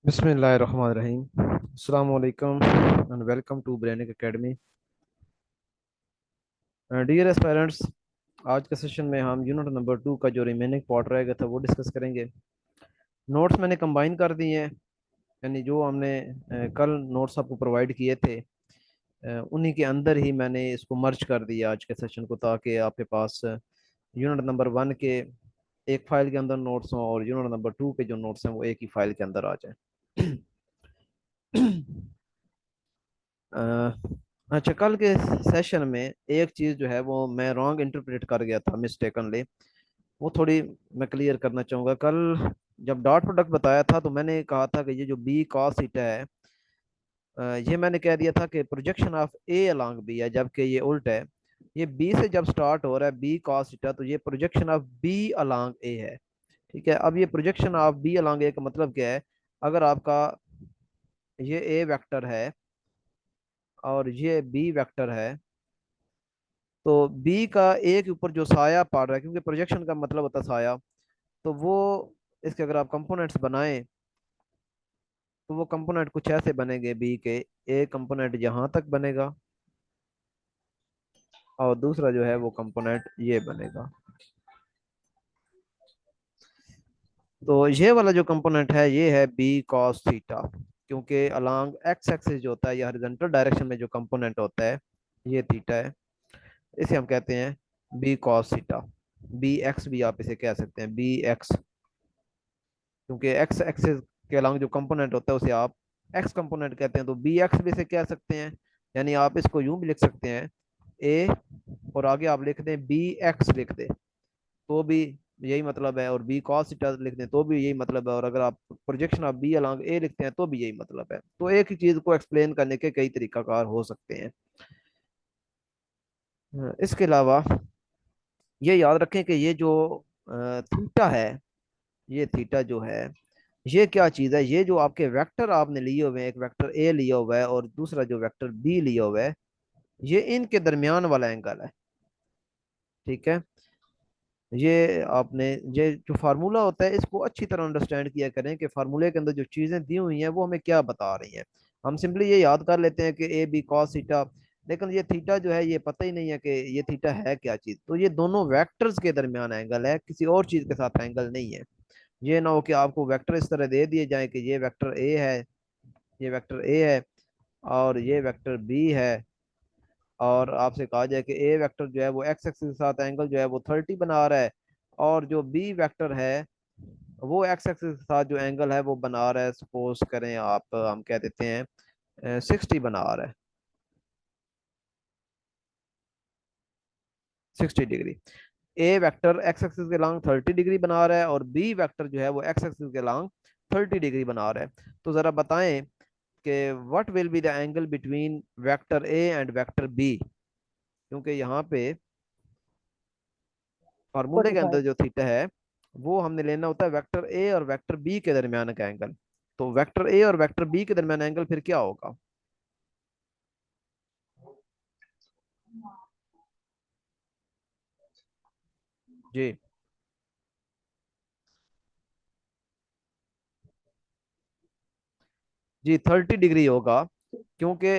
बिस्मिल्लाहिर्रहमानिर्रहीम। अस्सलाम वालेकुम and welcome to Brainic academy. Dear aspirants, आज के सेशन में हम यूनिट नंबर 2 का जो रिमेनिंग पार्ट रह गया था वो डिस्कस करेंगे। नोट्स मैंने कंबाइन कर दिए हैं, यानी जो हमने कल नोट्स आपको प्रोवाइड किए थे, उन्हीं के अंदर ही मैंने इसको मर्ज कर दिया आज के सेशन को, ताकि आपके पास यूनिट नंबर 1 के एक फाइल के अंदर नोट्स हों और यूनिट नंबर 2 के जो नोट्स हैं वो एक ही फाइल के अंदर आ जाए। अ, अच्छा, कल के सेशन में एक चीज़ जो है वो मैं रॉन्ग इंटरप्रेट कर गया था मिस्टेकनली, वो थोड़ी मैं क्लियर करना चाहूँगा। कल जब डॉट प्रोडक्ट बताया था तो मैंने कहा था कि ये जो बी कॉस थीटा है, ये मैंने कह दिया था कि projection of A along B है, जबकि ये उल्टा है। ये बी से जब स्टार्ट हो रहा है बी कॉस थीटा, तो ये प्रोजेक्शन ऑफ बी अलोंग ए है। ठीक है, अब ये प्रोजेक्शन ऑफ बी अलोंग ए का मतलब क्या है? अगर आपका ये ए वेक्टर है और ये बी वेक्टर है, तो बी का ए के ऊपर जो साया पड़ रहा है, क्योंकि प्रोजेक्शन का मतलब होता है साया, तो वो इसके अगर आप कंपोनेंट्स बनाएं तो वो कंपोनेंट कुछ ऐसे बनेंगे बी के। ए कंपोनेंट यहाँ तक बनेगा और दूसरा जो है वो कंपोनेंट ये बनेगा। तो ये वाला जो कंपोनेंट है ये है बी कॉस थीटा, क्योंकि अलोंग एक्स एक्सिस जो होता है या हॉरिजॉन्टल डायरेक्शन में जो कंपोनेंट होता है ये थीटा है। इसे हम कहते हैं B cos theta. B x भी आप इसे कह सकते हैं, बी एक्स, क्योंकि एक्स एक्सिस के अलॉन्ग जो कंपोनेंट होता है उसे आप एक्स कंपोनेंट कहते हैं, तो बी एक्स भी इसे कह सकते हैं। यानी आप इसको यूं भी लिख सकते हैं ए और आगे आप लिख दें बी एक्स लिख दें तो भी यही मतलब है, और बी कॉस थीटा लिख दें तो भी यही मतलब है, और अगर आप projection of B along A लिखते हैं तो भी यही मतलब है। तो एक ही चीज को एक्सप्लेन करने के कई तरीकाकार हो सकते हैं। इसके अलावा ये याद रखें कि ये जो थीटा है, ये थीटा जो है ये क्या चीज है? ये जो आपके वेक्टर आपने लिए हुए हैं, एक वेक्टर ए लिया हुआ है और दूसरा जो वेक्टर बी लिया हुआ है, ये इनके दरमियान वाला एंगल है। ठीक है, ये आपने ये जो फार्मूला होता है इसको अच्छी तरह अंडरस्टैंड किया करें कि फार्मूले के अंदर जो चीजें दी हुई हैं वो हमें क्या बता रही हैं। हम सिंपली ये याद कर लेते हैं कि ए बी कॉस थीटा, लेकिन ये थीटा जो है ये पता ही नहीं है कि ये थीटा है क्या चीज। तो ये दोनों वेक्टर्स के दरमियान एंगल है, किसी और चीज के साथ एंगल नहीं है। ये ना हो कि आपको वेक्टर इस तरह दे दिए जाए कि ये वेक्टर ए है, ये वेक्टर ए है और ये वेक्टर बी है, और आपसे कहा जाए कि ए वेक्टर जो है वो एक्स एक्सिस के साथ एंगल जो है वो 30 बना रहा है, और जो बी वेक्टर है वो एक्स एक्सिस के साथ जो एंगल है वो बना रहा है, सपोज करें आप, हम कह देते हैं 60 बना रहा है, 60 degree. A vector x axis के लॉन्ग 30 डिग्री बना रहा है और बी वेक्टर जो है वो एक्स एक्सिस के लॉन्ग 30 डिग्री बना रहा है। तो जरा बताएं कि what will be the angle between vector A and vector B, क्योंकि यहाँ पे फार्मूले के अंदर 45। जो थीटा है वो हमने लेना होता है वेक्टर ए और वेक्टर बी के दरमियान का एंगल। तो वेक्टर ए और वेक्टर बी के दरमियान एंगल फिर क्या होगा? जी जी, 30 डिग्री होगा, क्योंकि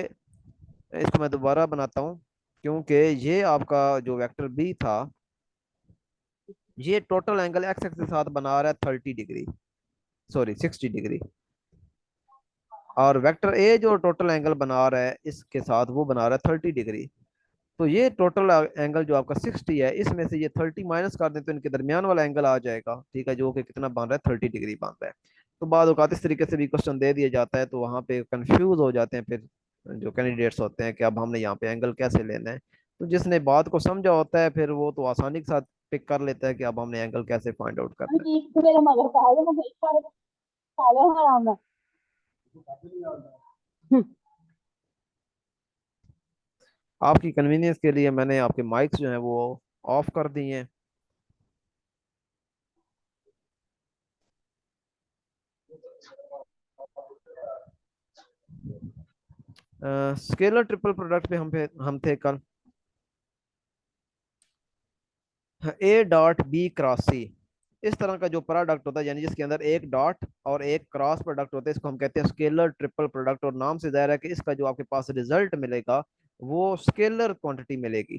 इसको मैं दोबारा बनाता हूँ। क्योंकि ये आपका जो वेक्टर बी था ये टोटल एंगल एक्स एक्सिस के साथ बना रहा है 30 डिग्री, सॉरी 60 डिग्री, और वेक्टर ए जो टोटल एंगल बना रहा है इसके साथ वो बना रहा है 30 डिग्री। तो ये टोटल एंगल जो आपका 60 है, इसमें से ये 30 माइनस कर दें तो इनके दरमियान वाला एंगल आ जाएगा। ठीक है, जो कि कितना बन रहा है? 30 डिग्री बन रहा है। तो बाद औकात इस तरीके से भी क्वेश्चन दे दिया जाता है, तो वहां पे कंफ्यूज हो जाते हैं फिर जो कैंडिडेट्स होते हैं कि अब हमने यहाँ पे एंगल कैसे लेना है। तो जिसने बात को समझा होता है फिर वो तो आसानी के साथ पिक कर लेता है कि अब हमने एंगल कैसे फाइंड आउट करना है। ठीक मेरा मगर पागल मैं देख पा रहा पागल है आराम आपकी कन्वीनियंस के लिए मैंने आपके माइक्स जो हैं वो ऑफ कर दिए हैं। स्केलर ट्रिपल प्रोडक्ट पे हम थे कल। ए डॉट बी क्रॉस सी, इस तरह का जो प्रोडक्ट होता है, यानी जिसके अंदर एक डॉट और एक क्रॉस प्रोडक्ट होता है, इसको हम कहते हैं स्केलर ट्रिपल प्रोडक्ट। और नाम से जाहिर है कि इसका जो आपके पास रिजल्ट मिलेगा वो स्केलर क्वांटिटी मिलेगी।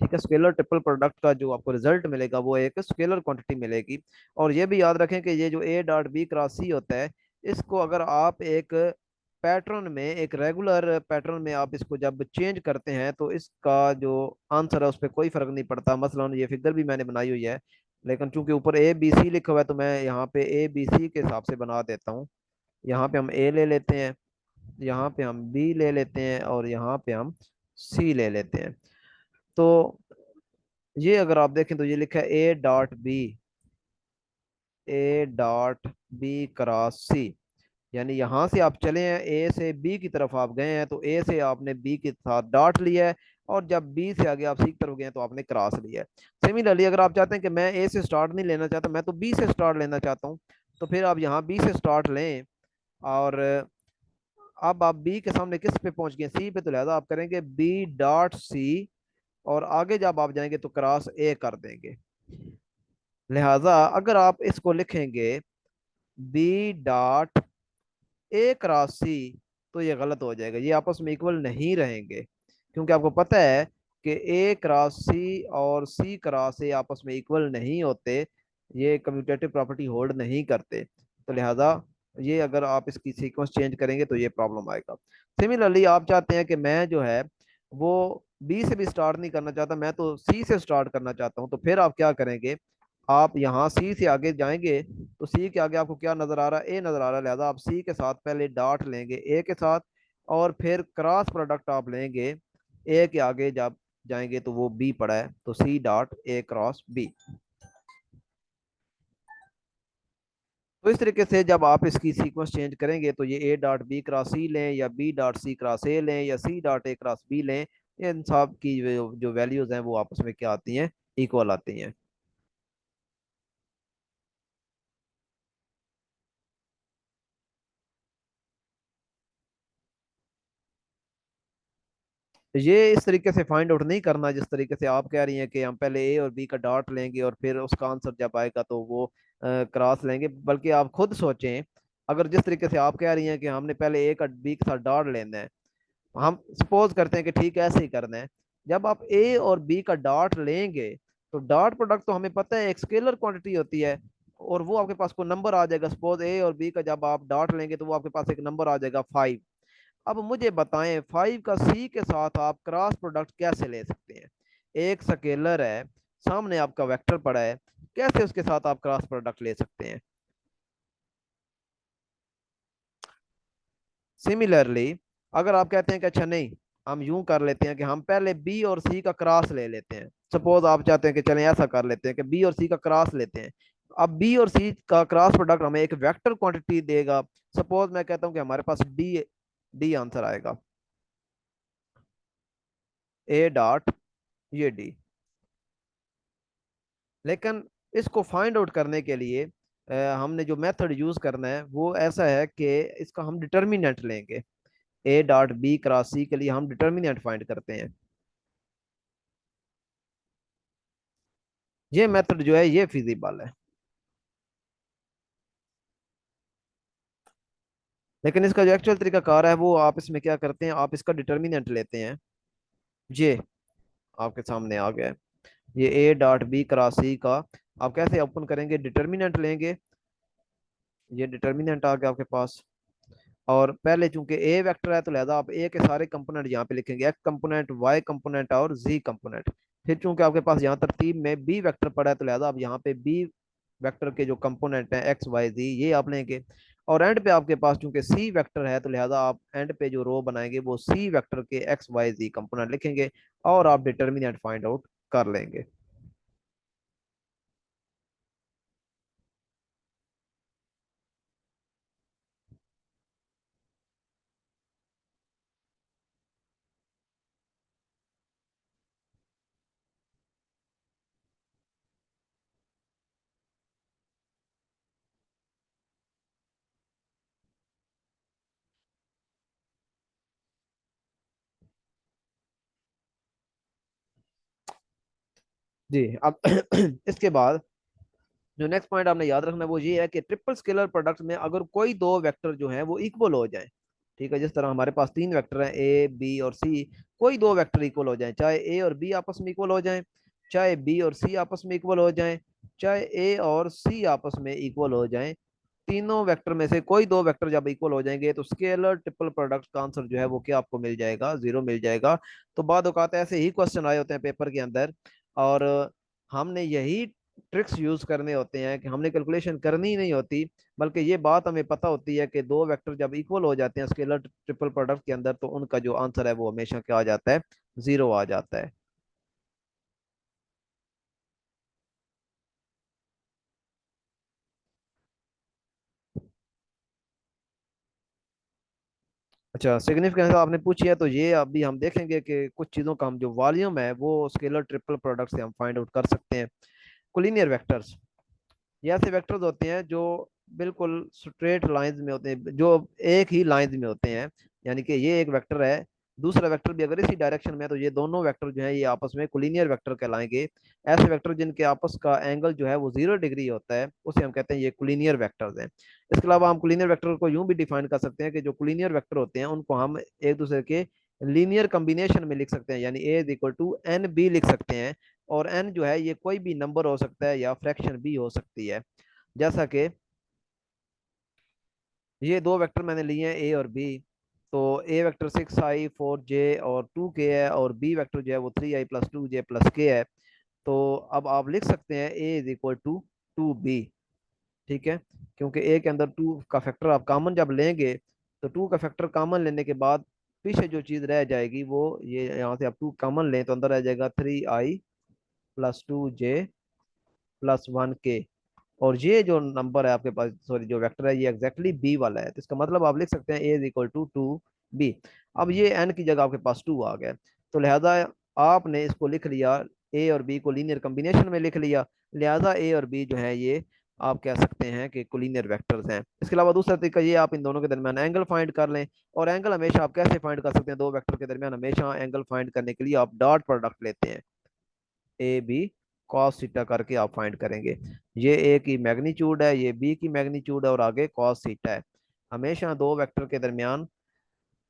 ठीक है, स्केलर ट्रिपल प्रोडक्ट का जो आपको रिजल्ट मिलेगा वो एक स्केलर क्वांटिटी मिलेगी। और ये भी याद रखें कि ये जो ए डॉट बी क्रॉस सी होता है, इसको अगर आप एक पैटर्न में, एक रेगुलर पैटर्न में आप इसको जब चेंज करते हैं तो इसका जो आंसर है उस पर कोई फर्क नहीं पड़ता। मसलन ये फिगर भी मैंने बनाई हुई है, लेकिन चूंकि ऊपर ए बी सी लिखा हुआ है तो मैं यहाँ पे ए बी सी के हिसाब से बना देता हूँ। यहाँ पे हम ए ले लेते हैं, यहाँ पे हम बी ले लेते हैं, और यहाँ पे हम सी ले लेते हैं। तो ये अगर आप देखें तो ये लिखा है A dot B, A dot B cross C. यानी यहां से आप चले हैं, ए से बी की तरफ आप गए हैं, तो ए से आपने बी के साथ डॉट लिया है, और जब बी से आगे आप सी की तरफ गए हैं तो आपने क्रॉस लिया है। सिमिलरली अगर आप चाहते हैं कि मैं ए से स्टार्ट नहीं लेना चाहता, मैं तो बी से स्टार्ट लेना चाहता हूँ, तो फिर आप यहाँ बी से स्टार्ट लें। और अब आप बी के सामने किस पे पहुंच गए, सी पे, तो लिहाजा आप करेंगे बी डॉट सी, और आगे जब आप जाएंगे तो क्रॉस ए कर देंगे। लिहाजा अगर आप इसको लिखेंगे बी डॉट ए क्रॉस सी, तो ये गलत हो जाएगा, ये आपस में इक्वल नहीं रहेंगे। क्योंकि आपको पता है कि ए क्रॉस सी और सी क्रॉस ए आपस में इक्वल नहीं होते, ये कम्यूटेटिव प्रॉपर्टी होल्ड नहीं करते। तो लिहाजा ये अगर आप इसकी सीक्वेंस चेंज करेंगे तो ये प्रॉब्लम आएगा। सिमिलरली आप चाहते हैं कि मैं जो है वो बी से भी स्टार्ट नहीं करना चाहता, मैं तो सी से स्टार्ट करना चाहता हूँ, तो फिर आप क्या करेंगे, आप यहाँ सी से आगे जाएंगे तो सी के आगे आपको क्या नजर आ रहा है, ए नजर आ रहा है, लिहाजा आप सी के साथ पहले डॉट लेंगे ए के साथ, और फिर क्रॉस प्रोडक्ट आप लेंगे ए के आगे जब जाएंगे तो वो बी पड़ा है, तो C dot A cross B. तो इस तरीके से जब आप इसकी सीक्वेंस चेंज करेंगे तो ये A dot B cross C लें, या B dot C cross A लें, या C dot A cross B लें, इन सब की जो वैल्यूज हैं वो आपस में क्या आती हैं, इक्वल आती हैं। ये इस तरीके से फाइंड आउट नहीं करना जिस तरीके से आप कह रही हैं कि हम पहले ए और बी का डॉट लेंगे और फिर उसका आंसर जब आएगा तो वो क्रॉस लेंगे, बल्कि आप खुद सोचें। अगर जिस तरीके से आप कह रही हैं कि हमने पहले ए का बी के साथ डॉट लेना है, हम सपोज करते हैं कि ठीक है ऐसे ही करना है। जब आप ए और बी का डॉट लेंगे तो डॉट प्रोडक्ट तो हमें पता है एक स्केलर क्वांटिटी होती है, और वो आपके पास कोई नंबर आ जाएगा। सपोज ए और बी का जब आप डॉट लेंगे तो वो आपके पास एक नंबर आ जाएगा 5। अब मुझे बताएं 5 का सी के साथ आप क्रॉस प्रोडक्ट कैसे ले सकते हैं। एक स्केलर है, सामने आपका वेक्टर पड़ा है, कैसे उसके साथ आप क्रॉस प्रोडक्ट ले सकते हैं। सिमिलरली अगर आप कहते हैं कि अच्छा नहीं, हम यूं कर लेते हैं कि हम पहले बी और सी का क्रॉस ले लेते हैं। सपोज आप चाहते हैं कि चलें ऐसा कर लेते हैं कि बी और सी का क्रॉस लेते हैं। अब बी और सी का क्रॉस प्रोडक्ट हमें एक वेक्टर क्वांटिटी देगा। सपोज मैं कहता हूं कि हमारे पास डी, डी आंसर आएगा, ए डॉट ये डी। लेकिन इसको फाइंड आउट करने के लिए हमने जो मेथड यूज करना है वो ऐसा है कि इसका हम डिटर्मिनेंट लेंगे। ए डॉट बी क्रॉस सी के लिए हम डिटर्मिनेंट फाइंड करते हैं। ये मेथड जो है ये फिजिबल है, लेकिन इसका जो एक्चुअल तरीका कार है वो आप इसमें क्या करते हैं, आप इसका डिटर्मिनेंट लेते हैं। ये आपके सामने आ गया है, ये ए डॉट बी क्रॉस सी का आप कैसे ओपन करेंगे, डिटर्मिनेंट लेंगे। ये डिटर्मिनेंट आ गया आपके पास, और पहले चूंकि ए वेक्टर है तो लिहाजा आप ए के सारे कंपोनेंट यहाँ पे लिखेंगे, एक्स कंपोनेंट, वाई कंपोनेंट और जी कंपोनेंट। फिर चूंकि आपके पास यहाँ तरतीब में बी वेक्टर पड़ा है तो लिहाजा आप यहाँ पे बी वेक्टर के जो कंपोनेंट हैं एक्स वाई जी ये आप लेंगे। और एंड पे आपके पास चूंकि सी वेक्टर है तो लिहाजा आप एंड पे जो रो बनाएंगे वो सी वेक्टर के एक्स वाई जी कंपोनेंट लिखेंगे, और आप डिटर्मिनेंट फाइंड आउट कर लेंगे। जी अब इसके बाद जो नेक्स्ट पॉइंट आपने याद रखना है वो ये है कि ट्रिपल स्केलर प्रोडक्ट में अगर कोई दो वेक्टर जो है वो इक्वल हो जाए, ठीक है, जिस तरह हमारे पास तीन वेक्टर हैं ए बी और सी, कोई दो वेक्टर इक्वल हो जाए, चाहे ए और बी आपस में इक्वल हो जाए, चाहे बी और सी आपस में इक्वल हो जाए, चाहे ए और सी आपस में इक्वल हो जाए, तीनों वेक्टर में से कोई दो वेक्टर जब इक्वल हो जाएंगे तो स्केलर ट्रिपल प्रोडक्ट का आंसर जो है वो क्या आपको मिल जाएगा, जीरो मिल जाएगा। तो बाद औकात ऐसे ही क्वेश्चन आए होते हैं पेपर के अंदर, और हमने यही ट्रिक्स यूज करने होते हैं कि हमने कैलकुलेशन करनी ही नहीं होती, बल्कि ये बात हमें पता होती है कि दो वेक्टर जब इक्वल हो जाते हैं स्केलर ट्रिपल प्रोडक्ट के अंदर तो उनका जो आंसर है वो हमेशा क्या आ जाता है, जीरो आ जाता है। अच्छा, सिग्निफिकेंस आपने पूछी है तो ये अभी हम देखेंगे कि कुछ चीज़ों का हम जो वॉल्यूम है वो स्केलर ट्रिपल प्रोडक्ट से हम फाइंड आउट कर सकते हैं। कोलिनियर वेक्टर्स, ये ऐसे वेक्टर्स होते हैं जो बिल्कुल स्ट्रेट लाइंस में होते हैं, जो एक ही लाइंस में होते हैं, यानी कि ये एक वेक्टर है, दूसरा वेक्टर भी अगर इसी डायरेक्शन में है तो ये दोनों वेक्टर जो है ये आपस में कोलिनियर वेक्टर कहलाएंगे। ऐसे वेक्टर जिनके आपस का एंगल जो है वो 0 डिग्री होता है उसे हम कहते हैं ये कोलिनियर वेक्टर्स हैं। इसके अलावा हम कोलिनियर वेक्टर को यूं भी डिफाइन कर सकते हैं कि जो कोलिनियर वेक्टर होते हैं उनको हम एक दूसरे के लीनियर कॉम्बिनेशन में लिख सकते हैं, यानी A is equal to N B लिख सकते हैं। और एन जो है ये कोई भी नंबर हो सकता है या फ्रैक्शन भी हो सकती है। जैसा कि ये दो वेक्टर मैंने लिए हैं ए और बी, तो ए वेक्टर 6i 4j और 2k है, और बी वेक्टर जो है वो 3i +2j +k है। तो अब आप लिख सकते हैं ए इज इक्वल टू 2b, ठीक है, क्योंकि ए के अंदर टू का फैक्टर आप कॉमन जब लेंगे तो टू का फैक्टर कॉमन लेने के बाद पीछे जो चीज रह जाएगी वो ये, यहाँ से आप टू कॉमन लें तो अंदर रह जाएगा 3i +2j +1k। और ये जो नंबर है आपके पास, सॉरी जो वेक्टर है ये एग्जैक्टली बी वाला है, तो इसका मतलब आप लिख सकते हैं ए इज इक्वल टू 2b। अब ये एन की जगह आपके पास टू आ गया, तो लिहाजा आपने इसको लिख लिया, ए और बी को लीनियर कॉम्बिनेशन में लिख लिया, लिहाजा ए और बी जो है ये आप कह सकते हैं कि कोलिनियर वेक्टर्स हैं। इसके अलावा दूसरा तरीका ये आप इन दोनों के दरमियान एंगल फाइंड कर लें, और एंगल हमेशा आप कैसे फाइंड कर सकते हैं, दो वेक्टर के दरमियान हमेशा एंगल फाइंड करने के लिए आप डॉट प्रोडक्ट लेते हैं, ए बी कॉस थीटा करके आप फाइंड करेंगे। ये ए की मैग्नीट्यूड है, ये बी की मैग्नीट्यूड है, और आगे कॉस थीटा है। हमेशा दो वेक्टर के दरमियान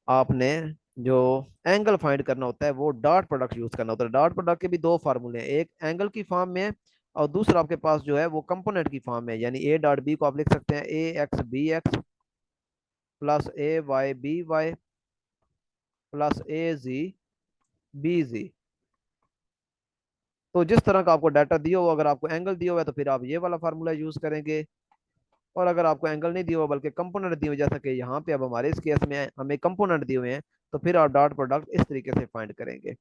आपने जो एंगल फाइंड करना होता है वो डॉट प्रोडक्ट यूज करना होता है। डॉट प्रोडक्ट के भी दो फार्मूले हैं, एक एंगल की फॉर्म में है और दूसरा आपके पास जो है वो कंपोनेंट की फॉर्म में है, यानी ए डॉट बी को आप लिख सकते हैं A X B X +a y b y +a z b z। तो जिस तरह का आपको डाटा दिया हो, अगर आपको एंगल दिया हुआ है तो फिर आप ये वाला फार्मूला यूज करेंगे, और अगर आपको एंगल नहीं दिया हुआ बल्कि कंपोनेंट दिए हुए, जैसा कि यहाँ पे अब हमारे इस केस में हमें कंपोनेंट दिए हुए हैं, तो फिर आप डॉट प्रोडक्ट इस तरीके से फाइंड करेंगे।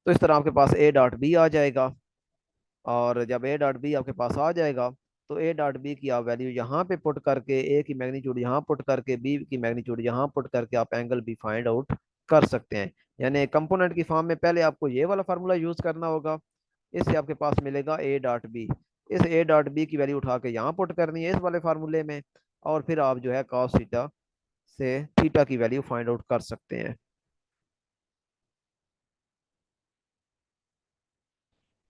तो इस तरह आपके पास ए डॉट बी आ जाएगा, और जब ए डॉट बी आपके पास आ जाएगा तो ए डॉट बी की आप वैल्यू यहाँ पे पुट करके, ए की मैग्नीट्यूड यहाँ पुट करके, बी की मैग्नीट्यूड यहाँ पुट करके आप एंगल भी फाइंड आउट कर सकते हैं। यानी कंपोनेंट की फॉर्म में पहले आपको ये वाला फार्मूला यूज करना होगा, इससे आपके पास मिलेगा ए डॉट बी, इस ए डॉट बी की वैल्यू उठा के यहाँ पुट करनी है इस वाले फार्मूले में, और फिर आप जो है cos थीटा से थीटा की वैल्यू फाइंड आउट कर सकते हैं।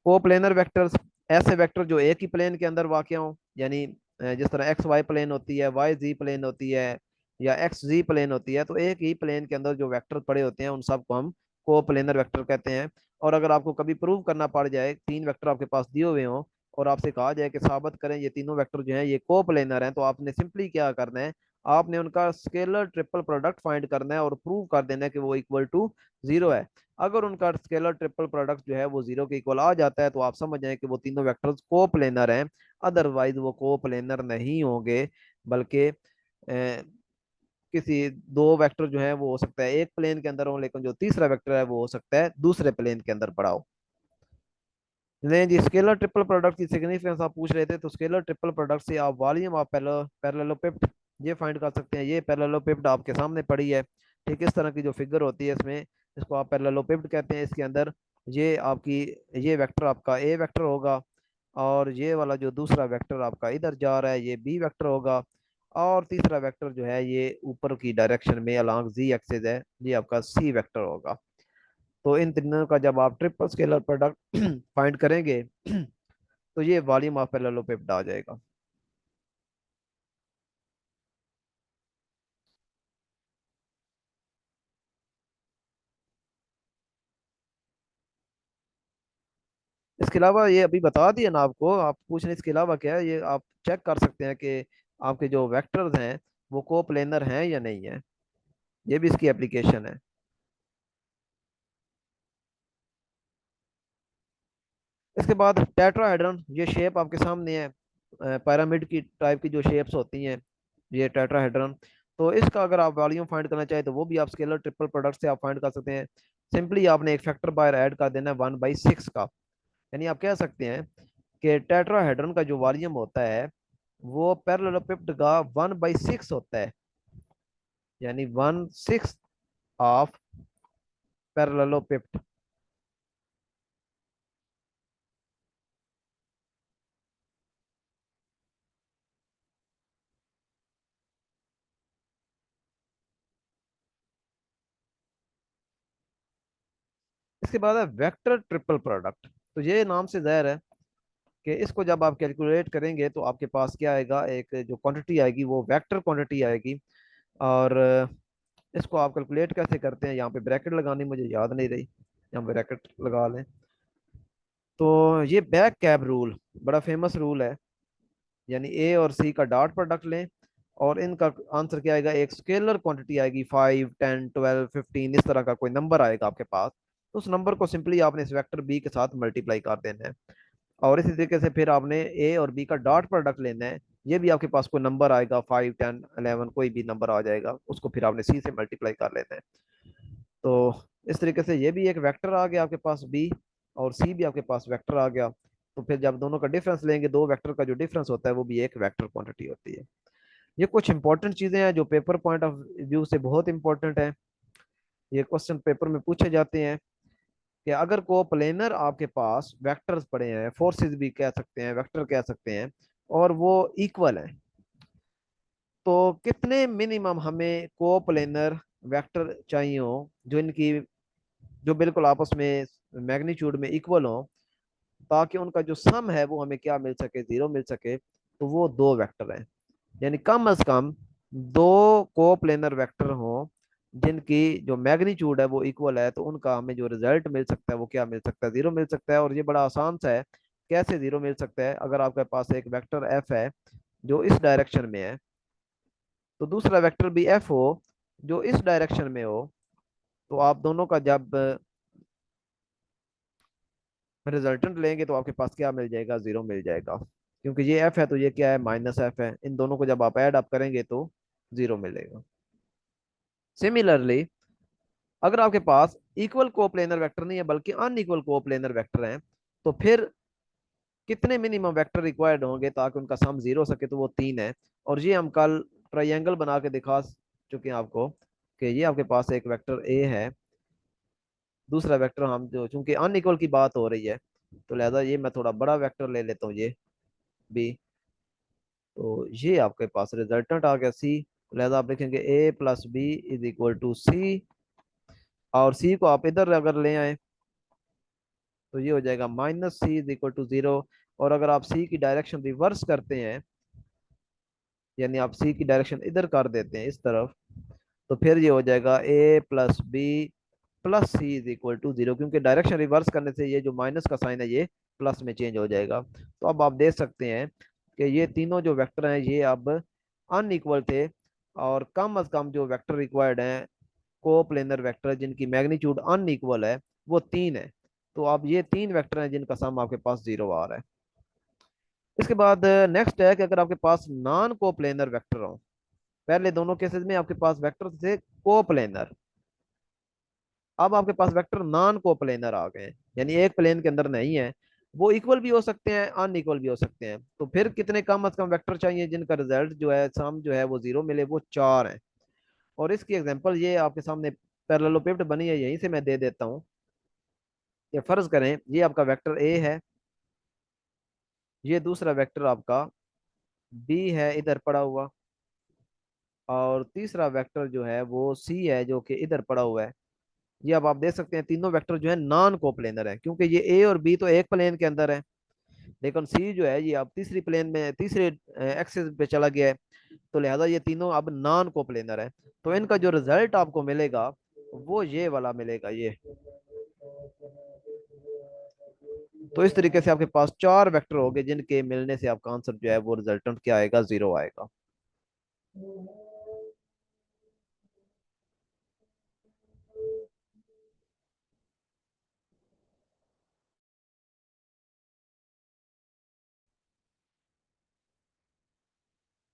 कोप्लेनर वेक्टर्स, ऐसे वेक्टर जो एक ही प्लेन के अंदर वाक़ हो, यानी जिस तरह एक्स वाई प्लेन होती है, वाई जी प्लेन होती है, या एक्स जी प्लेन होती है, तो एक ही प्लेन के अंदर जो वेक्टर पड़े होते हैं उन सबको हम कोप्लेनर वेक्टर कहते हैं। और अगर आपको कभी प्रूव करना पड़ जाए, तीन वेक्टर आपके पास दिए हुए हों और आपसे कहा जाए कि साबित करें ये तीनों वेक्टर जो हैं ये कोप्लेनर हैं, तो आपने सिंपली क्या करना है, आपने उनका स्केलर ट्रिपल प्रोडक्ट फाइंड करना है और प्रूव कर देना है कि वो इक्वल टू जीरो है। अगर उनका स्केलर ट्रिपल प्रोडक्ट जो है वो जीरो के इक्वल आ जाता है तो आप समझ जाएं कि वो तीनों वेक्टर्स कोप्लेनर हैं, अदरवाइज वो कोप्लेनर नहीं होंगे, बल्कि किसी दो वेक्टर जो है वो हो सकता है एक प्लेन के अंदर हो, लेकिन जो तीसरा वेक्टर है वो हो सकता है दूसरे प्लेन के अंदर पड़ा हो। नहीं जी, स्केलर ट्रिपल प्रोडक्ट की सिग्निफिकेंस आप पूछ रहे थे, तो स्केलर ट्रिपल प्रोडक्ट से आप वॉल्यूम ऑफ पैरेललोपिड ये फाइंड कर सकते हैं। ये पैरेललोपिड आपके सामने पड़ी है, ठीक इस तरह की जो फिगर होती है इसमें, इसको आप पैरेललोपिड कहते हैं। इसके अंदर ये आपकी, ये वेक्टर आपका ए वेक्टर होगा, और ये वाला जो दूसरा वेक्टर आपका इधर जा रहा है ये बी वेक्टर होगा, और तीसरा वेक्टर जो है ये ऊपर की डायरेक्शन में अलॉन्ग जी एक्सिस है, ये आपका सी वेक्टर होगा। तो इन तीनों का जब आप ट्रिपल स्केलर प्रोडक्ट फाइंड करेंगे तो ये वॉल्यूम ऑफ पैरेललोपिड आ जाएगा। इसके अलावा ये अभी बता दिया ना आपको, आप पूछ रहे हैं इसके अलावा क्या है, ये आप चेक कर सकते हैं कि आपके जो वेक्टर्स हैं वो कोप्लेनर हैं या नहीं है। ये भी इसकी एप्लीकेशन है। इसके बाद टेट्राहेड्रन, ये शेप आपके सामने है, पिरामिड की टाइप की जो शेप्स होती हैं, ये टेट्राहेड्रन। तो इसका अगर आप वॉल्यूम फाइंड करना चाहें तो वो भी आप स्केलर ट्रिपल प्रोडक्ट से आप फाइंड कर सकते हैं। सिंपली आपने एक फैक्टर बाय ऐड कर देना है 1/6 का। यानी आप कह सकते हैं कि टेट्राहेड्रन का जो वॉल्यूम होता है वो पैरेललोपिड का 1/6 होता है, यानी 1/6 ऑफ पैरेललोपिड। इसके बाद है वेक्टर ट्रिपल प्रोडक्ट। तो ये नाम से जाहिर है कि इसको जब आप कैलकुलेट करेंगे तो आपके पास क्या आएगा, एक जो क्वांटिटी आएगी वो वेक्टर क्वांटिटी आएगी। और इसको आप कैलकुलेट कैसे करते हैं, यहाँ पे ब्रैकेट लगानी मुझे याद नहीं रही, यहाँ ब्रैकेट लगा लें। तो ये बैक कैप रूल बड़ा फेमस रूल है। यानी ए और सी का डॉट प्रोडक्ट लें और इनका आंसर क्या आएगा, एक स्केलर क्वांटिटी आएगी 5, 10, 12, 15, इस तरह का कोई नंबर आएगा आपके पास। तो उस नंबर को सिंपली आपने इस वेक्टर बी के साथ मल्टीप्लाई कर देना है। और इसी तरीके से फिर आपने ए और बी का डॉट प्रोडक्ट लेना है। ये भी आपके पास कोई नंबर आएगा 5, 10, 11, कोई भी नंबर आ जाएगा, उसको फिर आपने सी से मल्टीप्लाई कर लेना है। तो इस तरीके से ये भी एक वेक्टर आ गया आपके पास बी, और सी भी आपके पास वेक्टर आ गया। तो फिर जब दोनों का डिफरेंस लेंगे, दो वेक्टर का जो डिफरेंस होता है वो भी एक वेक्टर क्वांटिटी होती है। ये कुछ इंपॉर्टेंट चीजें हैं जो पेपर पॉइंट ऑफ व्यू से बहुत इंपॉर्टेंट है। ये क्वेश्चन पेपर में पूछे जाते हैं कि अगर को प्लेनर आपके पास वेक्टर्स पड़े हैं, फोर्सेस भी कह सकते हैं, वेक्टर कह सकते हैं, और वो इक्वल है, तो कितने मिनिमम हमें को प्लेनर वेक्टर चाहिए हो जो इनकी जो बिल्कुल आपस में मैग्नीट्यूड में इक्वल हो, ताकि उनका जो सम है वो हमें क्या मिल सके, जीरो मिल सके। तो वो दो वेक्टर हैं। यानी कम से कम दो को प्लेनर वेक्टर हो जिनकी जो मैग्नीट्यूड है वो इक्वल है, तो उनका हमें जो रिजल्ट मिल सकता है वो क्या मिल सकता है, जीरो मिल सकता है। और ये बड़ा आसान सा है, कैसे जीरो मिल सकता है, अगर आपके पास एक वेक्टर एफ है जो इस डायरेक्शन में है, तो दूसरा वेक्टर भी एफ हो जो इस डायरेक्शन में हो, तो आप दोनों का जब रिजल्टेंट लेंगे तो आपके पास क्या मिल जाएगा, जीरो मिल जाएगा। क्योंकि ये एफ है तो ये क्या है, माइनस एफ है। इन दोनों को जब आप ऐड अप करेंगे तो जीरो मिलेगा। सिमिलरली अगर आपके पास इक्वल कोप्लेनर वेक्टर नहीं है बल्कि अनइक्वल कोप्लेनर वेक्टर हैं, तो फिर कितने मिनिमम वेक्टर रिक्वायर्ड होंगे ताकि उनका सम जीरो हो सके, तो वो तीन है। और ये हम कल ट्रायंगल बना के दिखा चुके हैं आपको कि ये आपके पास एक वेक्टर ए है, दूसरा वेक्टर हम जो चूंकि अनइक्वल की बात हो रही है तो लिहाजा ये मैं थोड़ा बड़ा वेक्टर ले लेता हूँ, ये बी। तो ये आपके पास रिजल्टेंट आ गया सी। लिहाजा आप लिखेंगे A plus B is equal to C, और सी को आप इधर अगर ले आए तो ये हो जाएगा minus C is equal to zero. और अगर आप सी की डायरेक्शन रिवर्स करते हैं, यानी आप सी की डायरेक्शन इधर कर देते हैं इस तरफ, तो फिर ये हो जाएगा A plus B plus C is equal to zero. क्योंकि डायरेक्शन रिवर्स करने से ये जो माइनस का साइन है ये प्लस में चेंज हो जाएगा। तो अब आप देख सकते हैं कि ये तीनों जो वेक्टर हैं ये अब अनइक्वल थे, और कम अज कम जो वेक्टर रिक्वायर्ड हैं कोप्लेनर वेक्टर जिनकी मैग्नीट्यूड अनइक्वल है वो तीन है। तो अब ये तीन वेक्टर हैं जिनका सम आपके पास जीरो आ रहा है। इसके बाद नेक्स्ट है कि अगर आपके पास नॉन कोप्लेनर वेक्टर हो, पहले दोनों केसेस में आपके पास वेक्टर थे कोप्लेनर, अब आपके पास वेक्टर नॉन कोप्लेनर आ गए हैं, यानी एक प्लेन के अंदर नहीं है। वो इक्वल भी हो सकते हैं, अनइक्वल भी हो सकते हैं। तो फिर कितने कम से कम वेक्टर चाहिए जिनका रिजल्ट जो है, सम जो है वो जीरो मिले, वो चार है। और इसकी एग्जांपल ये आपके सामने पैरेललोपिड बनी है, यहीं से मैं दे देता हूँ। ये फर्ज करें ये आपका वेक्टर ए है, ये दूसरा वेक्टर आपका बी है इधर पड़ा हुआ, और तीसरा वेक्टर जो है वो सी है जो कि इधर पड़ा हुआ है। ये अब आप देख सकते हैं तीनों वेक्टर जो है नॉन कोप्लेनर है, क्योंकि ये ए और बी तो एक प्लेन के अंदर है। लेकिन सी जो है ये अब तीसरी प्लेन में, तीसरे एक्सिस पे चला गया है, तो लिहाजा ये तीनों अब नॉन कोप्लेनर है। तो इनका जो रिजल्ट आपको मिलेगा वो ये वाला मिलेगा, ये। तो इस तरीके से आपके पास चार वेक्टर हो गए जिनके मिलने से आपका आंसर जो है वो रिजल्टेंट क्या आएगा, 0 आएगा।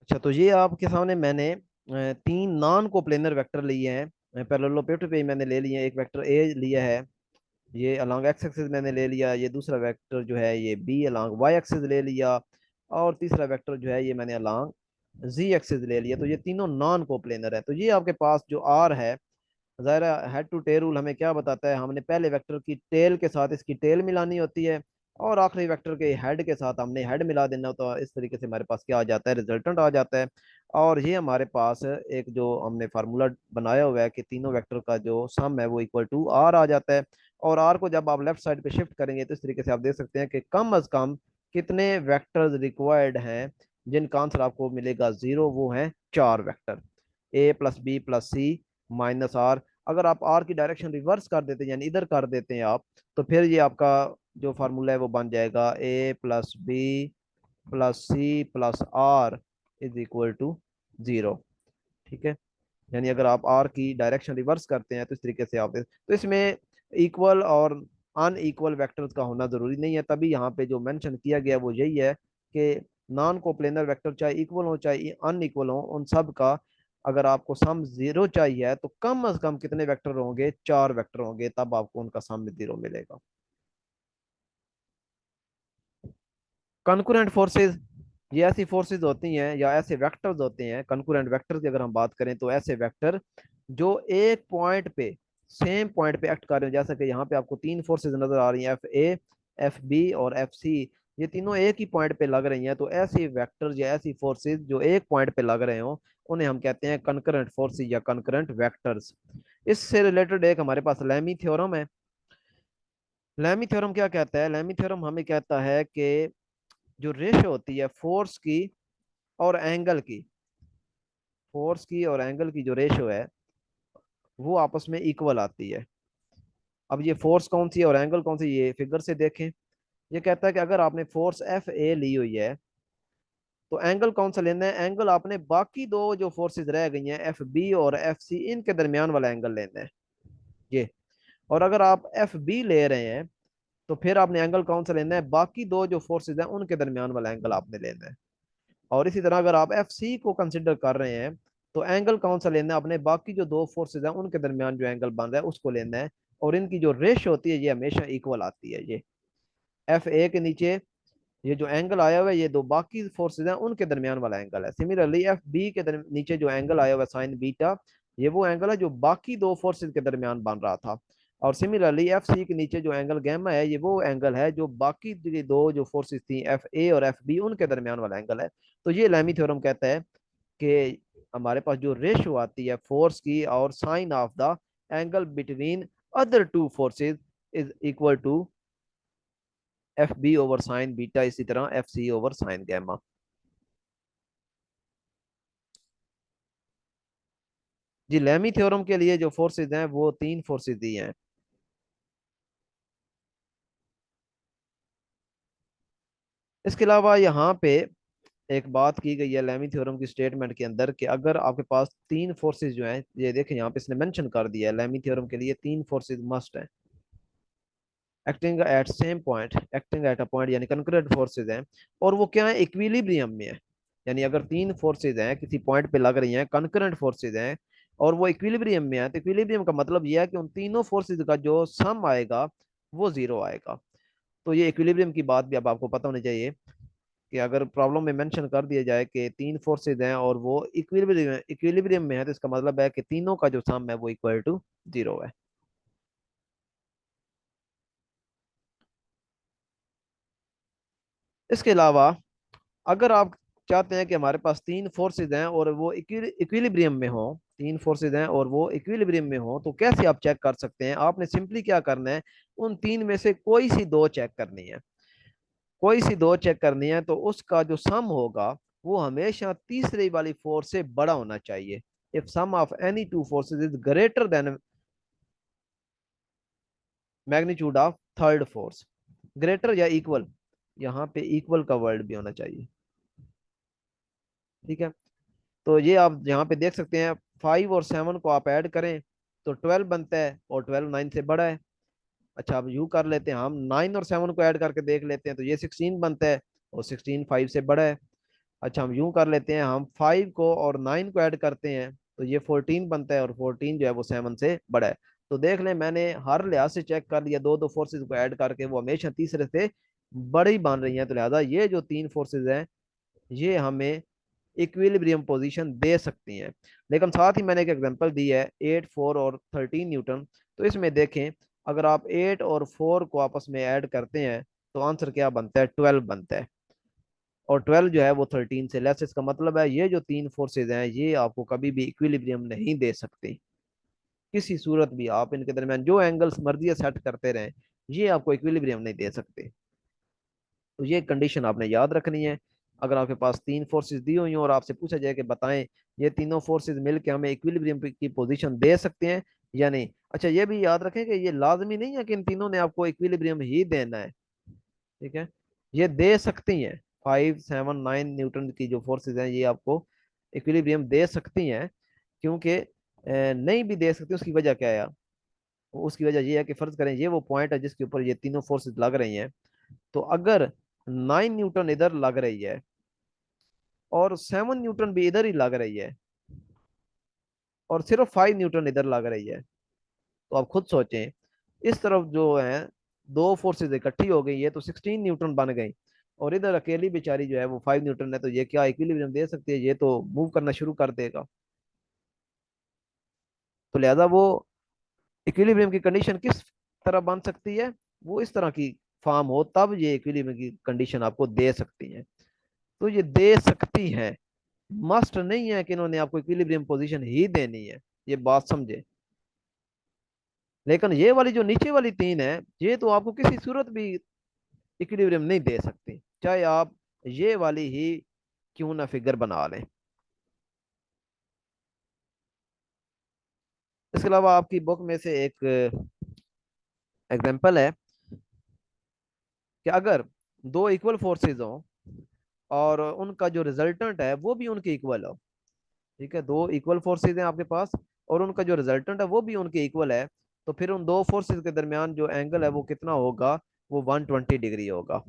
अच्छा, तो ये आपके सामने मैंने तीन नॉन कोप्लेनर वेक्टर लिए हैं। पैरेललोपेड पे मैंने ले लिए हैं। एक वेक्टर ए लिया है, ये अलॉन्ग एक्स एक्सिस मैंने ले लिया। ये दूसरा वेक्टर जो है ये बी अलॉन्ग वाई एक्सिस ले लिया। और तीसरा वेक्टर जो है ये मैंने अलॉन्ग जी एक्सिस ले लिया। तो ये तीनों नॉन कोप्लेनर है। तो ये आपके पास जो आर है, ज़ाहिर हेड टू टेल रूल हमें क्या बताता है, हमने पहले वेक्टर की टेल के साथ इसकी टेल मिलानी होती है, और आखिरी वेक्टर के हेड के साथ हमने हेड मिला देना होता है। इस तरीके से हमारे पास क्या आ जाता है, रिजल्टेंट आ जाता है। और ये हमारे पास एक जो हमने फार्मूला बनाया हुआ है कि तीनों वेक्टर का जो सम है वो इक्वल टू आर आ जाता है। और आर को जब आप लेफ्ट साइड पे शिफ्ट करेंगे तो इस तरीके से आप देख सकते हैं कि कम अज कम कितने वेक्टर्स रिक्वायर्ड हैं जिनका आंसर आपको मिलेगा 0। वो है चार vector, A plus B plus C minus R. अगर आप आर की डायरेक्शन रिवर्स कर देते हैं, यानी इधर कर देते हैं आप, तो फिर ये आपका जो फार्मूला है वो बन जाएगा A plus B plus C plus R is equal to 0। ठीक है, यानी अगर आप आर की डायरेक्शन रिवर्स करते हैं तो इस तरीके से आप तो इसमें इक्वल और अनइक्वल वेक्टर्स का होना जरूरी नहीं है। तभी यहाँ पे जो मेंशन किया गया वो यही है कि नॉन कोप्लेनर वेक्टर चाहे इक्वल हो चाहे अनइक्वल हो, उन सब का अगर आपको सम 0 चाहिए तो कम अज कम कितने वेक्टर होंगे, चार वेक्टर होंगे, तब आपको उनका सम 0 मिलेगा। कंकरेंट फोर्सेस, ये ऐसी फोर्सेस होती हैं या ऐसे वेक्टर्स होते हैं, कंकरेंट वेक्टर की अगर हम बात करें तो ऐसे वेक्टर जो एक पॉइंट पे, सेम पॉइंट पे एक्ट कर रहे हैं। जैसे कि यहाँ पे आपको तीन फोर्सेस नजर आ रही हैं, एफ ए, एफ बी और एफ सी। ये तीनों एक ही पॉइंट पे लग रही हैं। तो ऐसी वेक्टर या ऐसी फोर्सेस जो एक पॉइंट पे लग रहे हो उन्हें हम कहते हैं कंकरेंट फोर्सेस या कंकरेंट वेक्टर्स। इससे रिलेटेड एक हमारे पास लैमी थ्योरम है। लैमी थ्योरम क्या कहता है, लैमी थ्योरम हमें कहता है कि जो रेशो होती है फोर्स की और एंगल की, फोर्स की और एंगल की जो रेशो है वो आपस में इक्वल आती है। अब ये फोर्स कौन सी है और एंगल कौन सी, ये फिगर से देखें। ये कहता है कि अगर आपने फोर्स एफ ए ली हुई है तो एंगल कौन सा लेना है, एंगल आपने बाकी दो जो फोर्सेस रह गई हैं एफ बी और एफ सी, इनके दरमियान वाला एंगल लेना है, ये। और अगर आप एफ बी ले रहे हैं तो फिर आपने एंगल कौन सा लेना है, बाकी दो जो फोर्सेस हैं उनके दरमियान वाला एंगल आपने लेना है। और इसी तरह अगर आप एफ सी को कंसिडर कर रहे हैं तो एंगल कौन सा लेना है, अपने बाकी जो दो फोर्सेज हैं उनके दरमियान जो एंगल बन रहा है उसको लेना है। और इनकी जो रेश होती है ये हमेशा इक्वल आती है, ये एफ ए के नीचे ये जो एंगल आया हुआ है ये दो बाकी फोर्सेज हैं उनके दरमियान वाला एंगल है। सिमिलरली एफ बी के नीचे जो एंगल आया हुआ है साइन बीटा, ये वो एंगल है जो बाकी दो फोर्सेज के दरमियान बन रहा था। और सिमिलरली एफ सी के नीचे जो एंगल गैमा है ये वो एंगल है जो बाकी दो जो फोर्सेज थी एफ ए और एफ बी उनके दरमियान वाला एंगल है। तो ये लैमी थ्योरम कहता है कि हमारे पास जो रेशो आती है फोर्स की और sine of the angle between other two forces is equal to F B over sine beta, इसी तरह F C over sine gamma. जी, लैमी थ्योरम के लिए जो फोर्सेज हैं वो तीन फोर्सेज दी हैं। इसके अलावा यहाँ पे एक बात की गई है लैमी थ्योरम की स्टेटमेंट के अंदर कि अगर आपके पास तीन फोर्सेज जो हैं, ये देखें यहाँ पे इसने मेंशन कर दिया है लैमी थ्योरम के लिए तीन फोर्सेज मस्ट हैं acting at same point, acting at a point, यानी कंकरेंट फोर्सेज हैं। और वो क्या है, इक्विलिब्रियम में है। यानी अगर तीन फोर्सेज हैं किसी पॉइंट पे लग रही हैं, कंकरेंट फोर्सेज हैं और वो इक्विलिब्रियम में है, तो इक्विलिब्रियम का मतलब यह है कि उन तीनों फोर्सेज का जो सम आएगा वो 0 आएगा। तो ये इक्विलिब्रियम की बात भी अब आपको पता होनी चाहिए कि अगर प्रॉब्लम में मेंशन कर दिया जाए कि तीन फोर्सेज हैं और वो इक्विलिब्रियम में है, तो इसका मतलब है कि तीनों का जो सम है वो इक्वल टू 0 है। इसके अलावा अगर आप चाहते हैं कि हमारे पास तीन फोर्सेज हैं और वो इक्विलिब्रियम में हो, तीन फोर्सेज हैं और वो इक्विलिब्रियम में हो, तो कैसे आप चेक कर सकते हैं, आपने सिंपली क्या करना है, उन तीन में से कोई सी दो चेक करनी है। कोई सी दो चेक करनी है तो उसका जो सम होगा वो हमेशा तीसरी वाली फोर्स से बड़ा होना चाहिए। If sum of any two forces is greater than magnitude of third force, greater या इक्वल, यहाँ पे इक्वल का वर्ड भी होना चाहिए। ठीक है, तो ये आप यहाँ पे देख सकते हैं, 5 और 7 को आप ऐड करें तो 12 बनता है, और 12 9 से बड़ा है। अच्छा, अब यू कर लेते हैं, हम 9 और 7 को ऐड करके देख लेते हैं, तो ये 16 बनता है, और 16 5 से बड़ा है। अच्छा, हम यूं कर लेते हैं, हम 5 को और 9 को ऐड करते हैं तो ये 14 बनता है, और 14 जो है वो 7 से बड़ा है। तो देख लें, मैंने हर लिहाज से चेक कर लिया, दो दो फोर्सेज को ऐड करके वो हमेशा तीसरे से बड़ी बन रही हैं, तो लिहाजा ये जो तीन फोर्सेज हैं ये हमें इक्विलिब्रियम पोजीशन दे सकती हैं। लेकिन साथ ही मैंने एक एग्जांपल दी है 8 4 और 13 न्यूटन, तो इसमें देखें, अगर आप 8 और 4 को आपस में ऐड करते हैं तो आंसर क्या बनता है, 12 बनता है, और 12 जो है वो 13 से लेस। इसका मतलब है ये जो तीन फोर्सेज हैं ये आपको कभी भी इक्विलिब्रियम नहीं दे सकती, किसी सूरत भी आप इनके दरमियान जो एंगल्स मर्जी सेट करते रहें ये आपको इक्विलिब्रियम नहीं दे सकते। तो ये कंडीशन आपने याद रखनी है। अगर आपके पास तीन फोर्सेस दी हुई हैं और आपसे पूछा जाए कि बताएं ये तीनों फोर्सेस मिलकर हमें इक्विलिब्रियम की पोजीशन दे सकते हैं या नहीं। अच्छा, ये भी याद रखें कि ये लाजमी नहीं है कि इन तीनों ने आपको इक्विलिब्रियम ही देना है। ठीक है, ये दे सकती हैं, 5 7 9 न्यूटन की जो फोर्सेस हैं ये आपको इक्विलिब्रियम दे सकती हैं। क्योंकि नहीं भी दे सकती, उसकी वजह क्या है? उसकी वजह ये है कि फर्ज करें ये वो पॉइंट है जिसके ऊपर ये तीनों फोर्सेस लग रही हैं, तो अगर 9 न्यूटन इधर लग रही है और 7 न्यूटन भी इधर ही लग रही है और सिर्फ 5 न्यूटन इधर लग रही है, तो आप खुद सोचें, इस तरफ जो है दो फोर्सेज इकट्ठी हो गई, ये तो 16 न्यूटन बन गई, और इधर अकेली बेचारी जो है वो 5 न्यूटन है, तो ये क्या इक्विलिब्रियम दे सकती है? ये तो मूव करना शुरू कर देगा। तो लिहाजा वो इक्विलिब्रियम की कंडीशन किस तरह बन सकती है? वो इस तरह की फॉर्म हो तब ये इक्विलिब्रियम की कंडीशन आपको दे सकती है। तो ये दे सकती है, मस्ट नहीं है कि इन्होंने आपको इक्विलिब्रियम पोजीशन ही देनी है, ये बात समझे। लेकिन ये वाली जो नीचे वाली तीन है ये तो आपको किसी सूरत भी इक्विलिब्रियम नहीं दे सकती, चाहे आप ये वाली ही क्यों ना फिगर बना लें। इसके अलावा आपकी बुक में से एक एग्जांपल है कि अगर दो इक्वल फोर्सेज हों और उनका जो रिजल्टेंट है वो भी उनके इक्वल हो। ठीक है, दो इक्वल फोर्सेज हैं आपके पास और उनका जो रिजल्टेंट है वो भी उनके इक्वल है, तो फिर उन दो फोर्सेज के दरमियान जो एंगल है वो कितना होगा? वो 120 डिग्री होगा।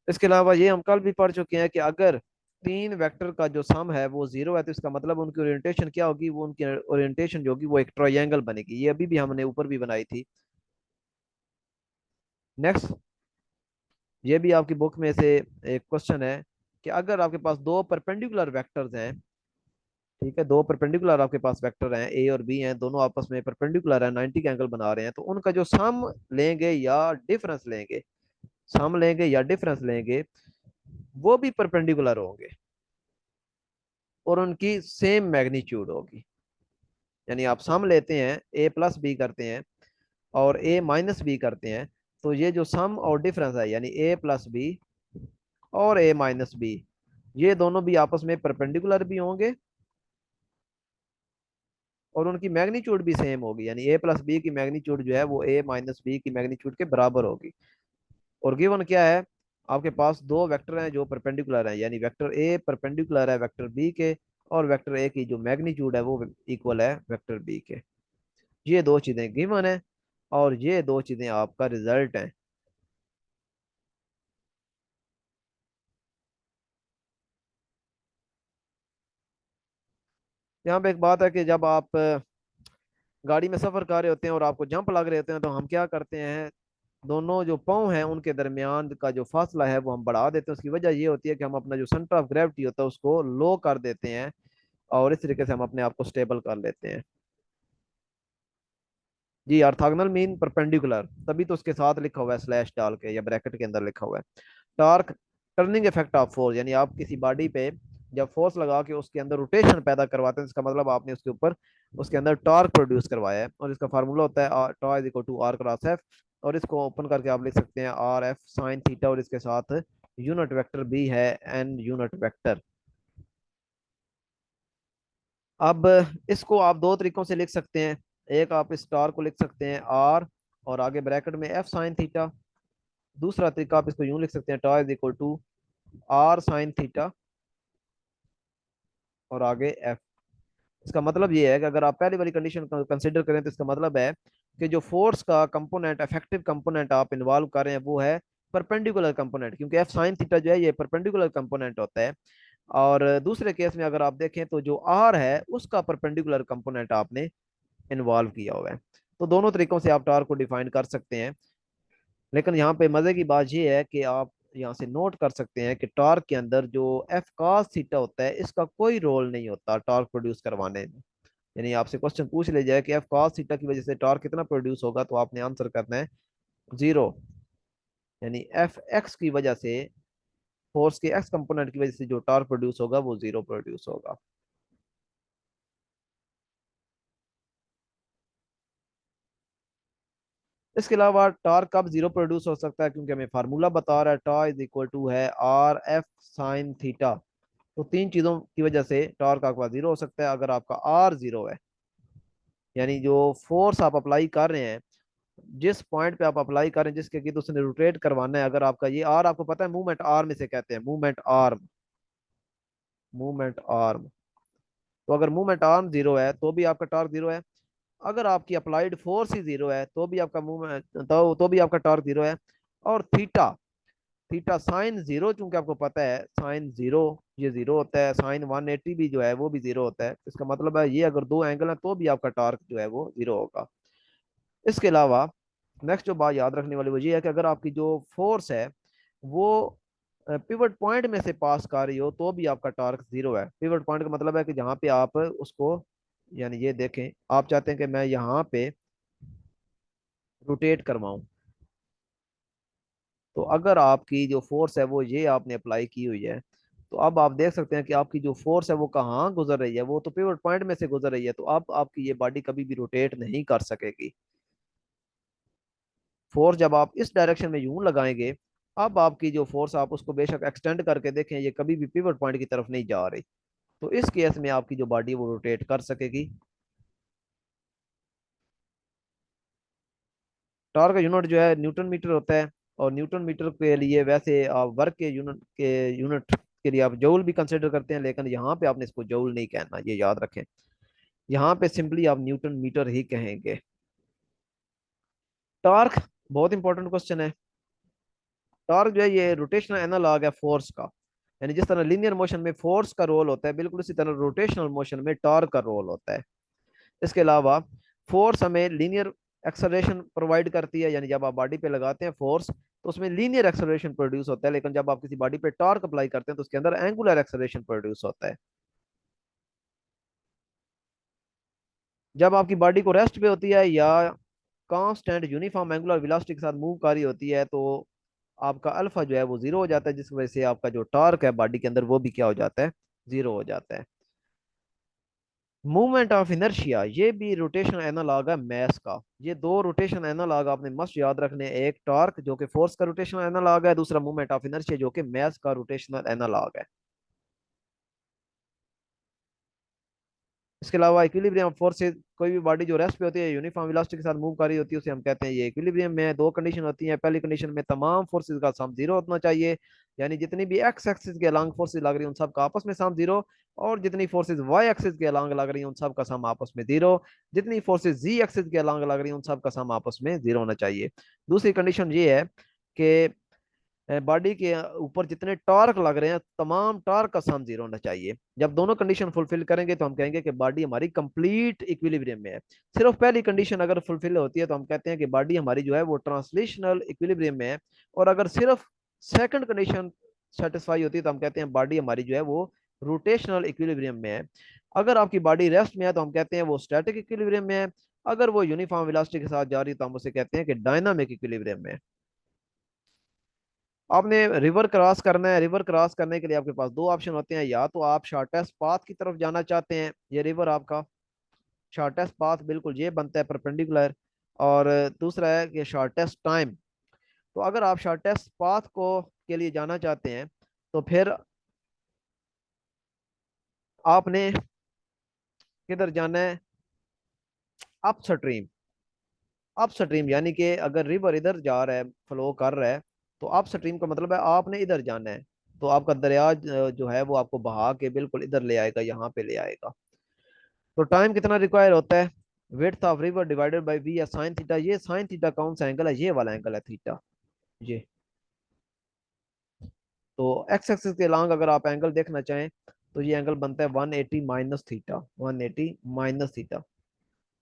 इसके अलावा ये हम कल भी पढ़ चुके हैं कि अगर तीन वेक्टर का जो सम है वो जीरो है तो इसका मतलब उनकी ओरिएंटेशन क्या होगी? वो उनकी ओरिएंटेशन जो होगी वो एक ट्रायंगल बनेगी, ये अभी भी हमने ऊपर भी बनाई थी। नेक्स्ट, ये भी आपकी बुक में से एक क्वेश्चन है कि अगर आपके पास दो परपेंडिकुलर वेक्टर्स हैं, ठीक है, दो परपेंडिकुलर आपके पास वेक्टर हैं ए और बी हैं, दोनों आपस में परपेंडिकुलर है, 90 का एंगल बना रहे हैं, तो उनका जो सम लेंगे या डिफरेंस लेंगे, सम लेंगे या डिफरेंस लेंगे, वो भी परपेंडिकुलर होंगे और उनकी सेम मैग्नीट्यूड होगी। यानी आप सम लेते हैं, ए प्लस बी करते हैं और ए माइनस बी करते हैं, तो ये जो सम और डिफरेंस है यानी ए प्लस बी और ए माइनस बी, ये दोनों भी आपस में परपेंडिकुलर भी होंगे और उनकी मैग्नीट्यूड भी सेम होगी, यानी ए प्लस बी की मैग्नीट्यूड जो है वो ए माइनस बी की मैग्नीट्यूड के बराबर होगी। और गिवन क्या है? आपके पास दो वेक्टर हैं जो परपेंडिकुलर हैं, यानी वेक्टर ए परपेंडिकुलर है वेक्टर बी के, और वेक्टर ए की जो मैग्नीट्यूड है वो इक्वल है वेक्टर बी के। ये दो चीजें गिवन है और ये दो चीजें आपका रिजल्ट है। यहाँ पे एक बात है कि जब आप गाड़ी में सफर कर रहे होते हैं और आपको जंप लग रहे होते हैं तो हम क्या करते हैं, दोनों जो पाँव हैं उनके दरमियान का जो फासला है वो हम बढ़ा देते हैं। उसकी वजह ये होती है कि हम अपना जो सेंटर ऑफ ग्रेविटी होता है उसको लो कर देते हैं और इस तरीके से हम अपने आप को स्टेबल कर लेते हैं। जी, ऑर्थोगोनल मीन परपेंडिकुलर, तभी तो उसके साथ लिखा हुआ है स्लैश डाल के या ब्रैकेट के अंदर लिखा हुआ है। Torque, turning effect of force, यानी आप किसी बॉडी पे जब फोर्स लगा के उसके अंदर रोटेशन पैदा करवाते हैं, इसका मतलब आपने उसके ऊपर उसके अंदर टॉर्क प्रोड्यूस करवाया है। और इसका फार्मूला होता है tau is equal to R cross F. और इसको ओपन करके आप लिख सकते हैं आर एफ साइन थीटा, और इसके साथ यूनिट वेक्टर भी है एन यूनिट वेक्टर। अब इसको आप दो तरीकों से लिख सकते हैं। एक आप इस स्टार को लिख सकते हैं आर और आगे ब्रैकेट में एफ साइन थीटा। दूसरा तरीका आप इसको यूं लिख सकते हैं tau is equal to R sine theta और आगे एफ। इसका मतलब ये है कि अगर आप पहली वाली कंडीशन को कंसिडर करें तो इसका मतलब है कि जो फोर्स का कंपोनेंट इफेक्टिव कंपोनेंट आप इन्वॉल्व कर रहे हैं वो है परपेंडिकुलर कंपोनेंट, क्योंकि एफ साइन थीटा जो है ये परपेंडिकुलर कंपोनेंट होता है। और दूसरे केस में अगर आप देखें तो जो आर है उसका परपेंडिकुलर कंपोनेंट आपने इन्वॉल्व किया हुआ है। तो दोनों तरीकों से आप टार को डिफाइन कर सकते हैं। लेकिन यहाँ पे मजे की बात ये है कि आप यहाँ से नोट कर सकते हैं कि टॉर्क के अंदर जो एफ कॉस थीटा होता है इसका कोई रोल नहीं होता टॉर्क प्रोड्यूस करवाने में। यानी आपसे क्वेश्चन पूछ ले जाए कि एफ कॉस थीटा की वजह से टॉर्क कितना प्रोड्यूस होगा, तो आपने आंसर करना है जीरो। यानी एफ एक्स की वजह से, फोर्स के एक्स कंपोनेंट की वजह से जो टॉर्क प्रोड्यूस होगा वो जीरो प्रोड्यूस होगा। इसके अलावा टॉर्क कब जीरो प्रोड्यूस हो सकता है, क्योंकि हमें फार्मूला बता रहा है टॉ इज इक्वल टू है आर एफ साइन थीटा। तो तीन चीजों की वजह से टॉर्क आपका जीरो हो सकता है। अगर आपका आर जीरो है, यानी जो फोर्स आप अप्लाई कर रहे हैं, जिस पॉइंट पे आप अप्लाई कर रहे हैं, जिसके कि तो उसने रोटेट करवाना है, अगर आपका ये आर आपको पता है मूवमेंट आर्म इसे कहते हैं, मूवमेंट आर्म, मूवमेंट आर्म। तो अगर मूवमेंट आर्म जीरो है तो भी आपका टॉर्क जीरो है। अगर आपकी अप्लाइड फोर्स ही जीरो है तो भी आपका मूवमेंट तो भी आपका टॉर्क जीरो है। और थीटा, थीटा साइन जीरो, चूंकि आपको पता है साइन जीरो ये जीरो होता है, साइन 180 भी जो है वो भी जीरो होता है। इसका मतलब है ये अगर दो एंगल है तो भी आपका टॉर्क जो है वो जीरो होगा। इसके अलावा नेक्स्ट जो बात याद रखने वाली वो ये है कि अगर आपकी जो फोर्स है वो पिवट पॉइंट में से पास कर रही हो तो भी आपका टॉर्क जीरो है। पिवट पॉइंट का मतलब है कि जहां पे आप उसको, यानी ये देखें आप चाहते हैं कि मैं यहाँ पे रोटेट करवाऊं, तो अगर आपकी जो फोर्स है वो ये आपने अप्लाई की हुई है, तो अब आप देख सकते हैं कि आपकी जो फोर्स है वो कहाँ गुजर रही है, वो तो पिवट पॉइंट में से गुजर रही है। तो अब आपकी ये बॉडी कभी भी रोटेट नहीं कर सकेगी। फोर्स जब आप इस डायरेक्शन में यूं लगाएंगे, अब आपकी जो फोर्स आप उसको बेशक एक्सटेंड करके देखें ये कभी भी पिवट पॉइंट की तरफ नहीं जा रही। तो इस केस में आपकी जो बॉडी वो रोटेट कर सकेगी। टॉर्क का यूनिट जो है न्यूटन मीटर होता है। और न्यूटन मीटर के लिए वैसे आप वर्क के यूनिट के लिए आप जूल भी कंसिडर करते हैं, लेकिन यहाँ पे आपने इसको जूल नहीं कहना, ये याद रखें। यहाँ पे सिंपली आप न्यूटन मीटर ही कहेंगे। टॉर्क बहुत इंपॉर्टेंट क्वेश्चन है। टॉर्क जो है ये रोटेशनल एनालॉग है फोर्स का। यानी जिस तरह लीनियर मोशन में फोर्स का रोल होता है, बिल्कुल उसी तरह रोटेशनल मोशन में टॉर्क का रोल होता है। इसके अलावा फोर्स हमें लीनियर एक्सेलरेशन प्रोवाइड करती है, यानी जब आप बॉडी पे लगाते हैं फोर्स तो उसमें लीनियर एक्सेलरेशन प्रोड्यूस होता है। लेकिन जब आप किसी बॉडी पे टॉर्क अप्लाई करते हैं तो उसके अंदर एंगुलर एक्सेलरेशन प्रोड्यूस होता है। जब आपकी बॉडी को रेस्ट पे होती है या कांस्टेंट यूनिफॉर्म एंगुलर वेलोसिटी के साथ मूव कर रही होती है, तो आपका अल्फा जो है वो जीरो हो जाता है, जिस वजह से आपका जो टॉर्क है बॉडी के अंदर वो भी क्या हो जाता है, जीरो हो जाता है। मूवमेंट ऑफ इनर्शिया ये भी रोटेशन एनालॉग है मैस का। ये दो रोटेशन एनालॉग आपने मस्ट याद रखने, एक टॉर्क जो कि फोर्स का रोटेशनल एनालॉग है, दूसरा मूवमेंट ऑफ इनर्शिया जो कि मैस का रोटेशनल एनालॉग है। इसके अलावा इक्विलिब्रियम फोर्सेज, कोई भी बॉडी जो रेस्ट पे होती है यूनिफॉर्म वेलोसिटी के साथ मूव कर रही होती है उसे हम कहते हैं ये इक्विलिब्रियम में। दो कंडीशन होती हैं। पहली कंडीशन में तमाम फोर्सेज का सम जीरो होना चाहिए, यानी जितनी भी एक्स एक्सिस के अलॉन्ग फोर्सेज लग रही हैं उन सब का आपस में सम जीरो। और जितनी फोर्सेज वाई एक्सिस के अलॉन्ग लग रही हैं उन सब का सम आपस में जीरो। जितनी फोर्सेज जी एक्सिस के अलॉन्ग लग रही हैं उन सब का सम आपस में जीरो होना चाहिए। दूसरी कंडीशन ये है कि बॉडी के ऊपर जितने टॉर्क लग रहे हैं तमाम टॉर्क का सम जीरो होना चाहिए। जब दोनों कंडीशन फुलफिल करेंगे तो हम कहेंगे कि बॉडी हमारी कंप्लीट इक्विलिब्रियम में है। सिर्फ पहली कंडीशन अगर फुलफिल होती है तो हम कहते हैं कि बॉडी हमारी जो है वो ट्रांसलेशनल इक्विलिब्रियम में है। और अगर सिर्फ सेकंड कंडीशन सेटिस्फाई होती है तो हम कहते हैं बॉडी हमारी जो है वो रोटेशनल इक्विलिब्रियम में है। अगर आपकी बॉडी रेस्ट में है तो हम कहते हैं वो स्टैटिक इक्विलिब्रियम में है। अगर वो यूनिफॉर्म वेलोसिटी के साथ जा रही है तो हम उसे कहते हैं कि डायनामिक इक्विलिब्रियम में है। आपने रिवर क्रॉस करना है। रिवर क्रॉस करने के लिए आपके पास दो ऑप्शन होते हैं, या तो आप शॉर्टेस्ट पाथ की तरफ जाना चाहते हैं, ये रिवर आपका शॉर्टेस्ट पाथ बिल्कुल ये बनता है परपेंडिकुलर, और दूसरा है कि शॉर्टेस्ट टाइम। तो अगर आप शॉर्टेस्ट पाथ को के लिए जाना चाहते हैं तो फिर आपने किधर जाना है, अप स्ट्रीम। अप स्ट्रीम यानी कि अगर रिवर इधर जा रहा है, फ्लो कर रहा है, तो अप स्ट्रीम का मतलब है आपने इधर जाना है। तो आपका दरिया जो है वो आपको बहा के बिल्कुल इधर ले आएगा, यहाँ पे ले आएगा। तो टाइम कितना रिक्वायर होता है, width of river divided by V या साइन थीटा। ये साइन थीटा कौन सा एंगल है, ये वाला एंगल है थीटा, ये। तो एक्स एक्सिस के लॉन्ग अगर आप एंगल देखना चाहें तो ये एंगल बनता है 180 माइनस थीटा, 180 माइनस थीटा।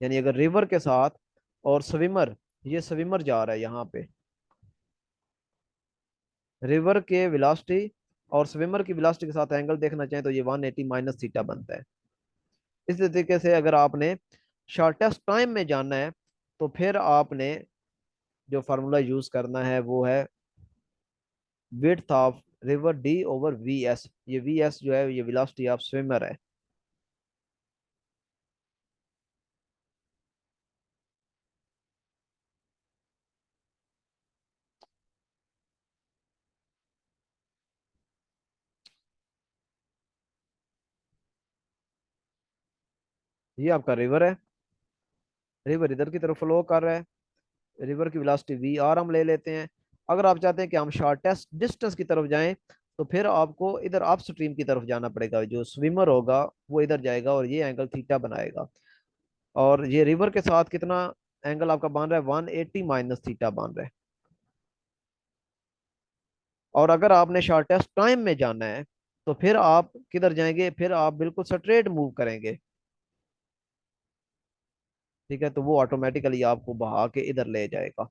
यानी अगर रिवर के साथ और स्विमर, ये स्विमर जा रहा है यहाँ पे, रिवर के वेलोसिटी और स्विमर की वेलोसिटी के साथ एंगल देखना चाहें तो ये 180 माइनस थीटा बनता है। इस तरीके से अगर आपने शॉर्टेस्ट टाइम में जानना है तो फिर आपने जो फार्मूला यूज करना है वो है width of river D over V S. ये वी एस जो है ये वेलोसिटी ऑफ स्विमर है। ये आपका रिवर है, रिवर इधर की तरफ फ्लो कर रहा है, रिवर की वेलोसिटी वी आर हम ले लेते हैं। अगर आप चाहते हैं कि हम शॉर्टेस्ट डिस्टेंस की तरफ जाएं तो फिर आपको इधर अप स्ट्रीम की तरफ जाना पड़ेगा, जो स्विमर होगा वो इधर जाएगा और ये एंगल थीटा बनाएगा। और ये रिवर के साथ कितना एंगल आपका बन रहा है, 180 माइनस थीटा बन रहा है। और अगर आपने शॉर्टेस्ट टाइम में जाना है तो फिर आप किधर जाएंगे, फिर आप बिल्कुल स्ट्रेट मूव करेंगे। ठीक है, तो वो ऑटोमेटिकली आपको बहा के इधर ले जाएगा।